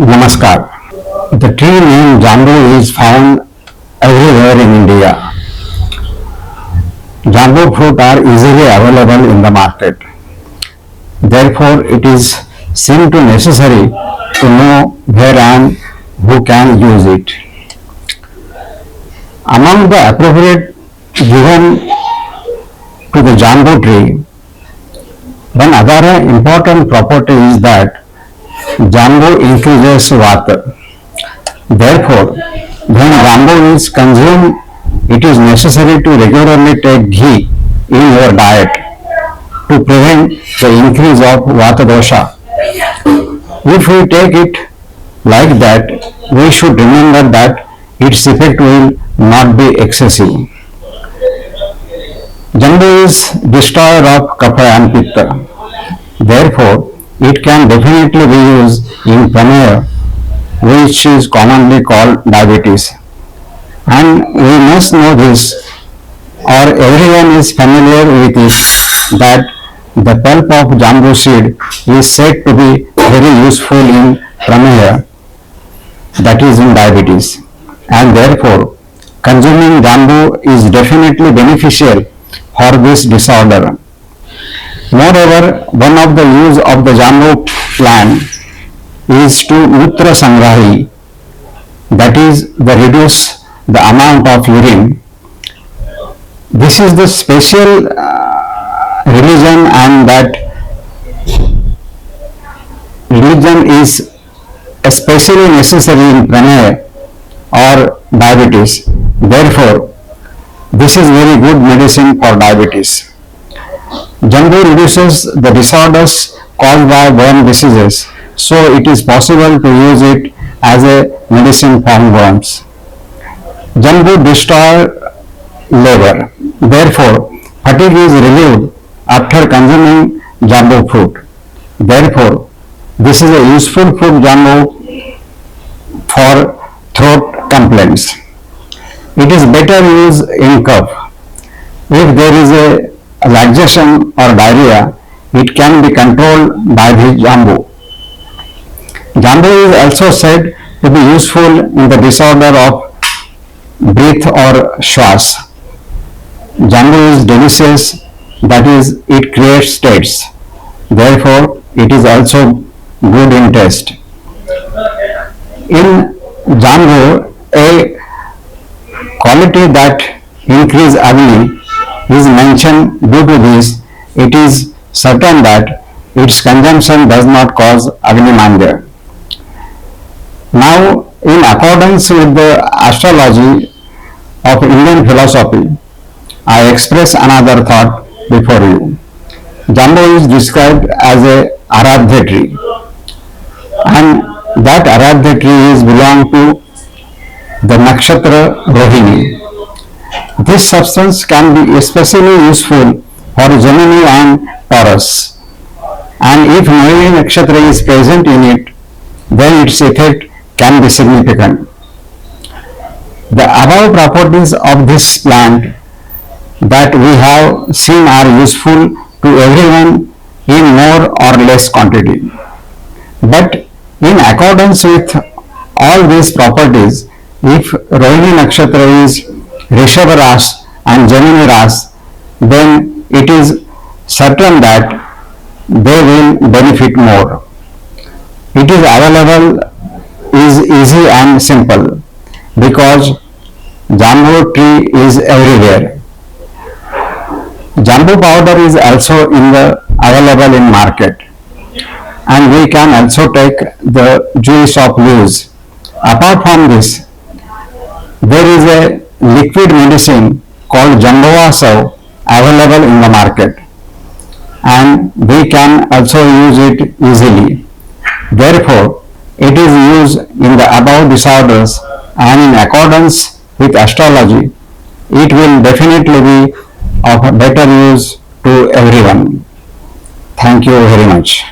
Namaskar. The tree named Jambu is found everywhere in India. Jambu fruit are easily available in the market. Therefore, it is seen to necessary to know where and who can use it. Among the appropriate given to the Jambu tree, one other important property is that Jambu increases vata. Therefore, when Jambu is consumed, it is necessary to regularly take ghee in your diet to prevent the increase of vata dosha. If we take it like that, we should remember that its effect will not be excessive. Jambu is destroyer of kapha and pitta. Therefore, it can definitely be used in prameya, which is commonly called diabetes. And we must know this, or everyone is familiar with it, that the pulp of jambu seed is said to be very useful in prameya, that is in diabetes. And therefore, consuming jambu is definitely beneficial for this disorder. Moreover, one of the use of the jambu plant is to mutra sangrahi, that is the reduce the amount of urine. This is the special religion, and that religion is especially necessary in prameya or diabetes. Therefore, this is very good medicine for diabetes. Jambu reduces the disorders caused by worm diseases, so it is possible to use it as a medicine for worms. Jambu destroys liver. Therefore, fatigue is relieved after consuming jambu fruit. Therefore, this is a useful food jambu for throat complaints. It is better used in cough. If there is a laxation or diarrhea, it can be controlled by the jambu. Jambu is also said to be useful in the disorder of breath or shwas. Jambu is delicious, that is, it creates states. Therefore, it is also good in taste. In jambu, a quality that increase agni is mentioned. Due to this, it is certain that its consumption does not cause agni manja. Now, in accordance with the astrology of Indian philosophy, I express another thought before you. Jambu is described as a aradhya tree, and that aradhya tree is belong to the nakshatra Rohini. This substance can be especially useful for Gemini and Taurus, and if Rohini nakshatra is present in it, then its effect can be significant. The above properties of this plant that we have seen are useful to everyone in more or less quantity. But in accordance with all these properties, if Rohini nakshatra is Rishabha Ras and Gemini Ras, then it is certain that they will benefit more. It is available, is easy and simple, because jambu tree is everywhere. Jambu powder is also available in market, and we can also take the juice of leaves. Apart from this, there is a liquid medicine called Jambuva Sav available in the market, and we can also use it easily. Therefore, it is used in the above disorders, and in accordance with astrology, it will definitely be of better use to everyone. Thank you very much.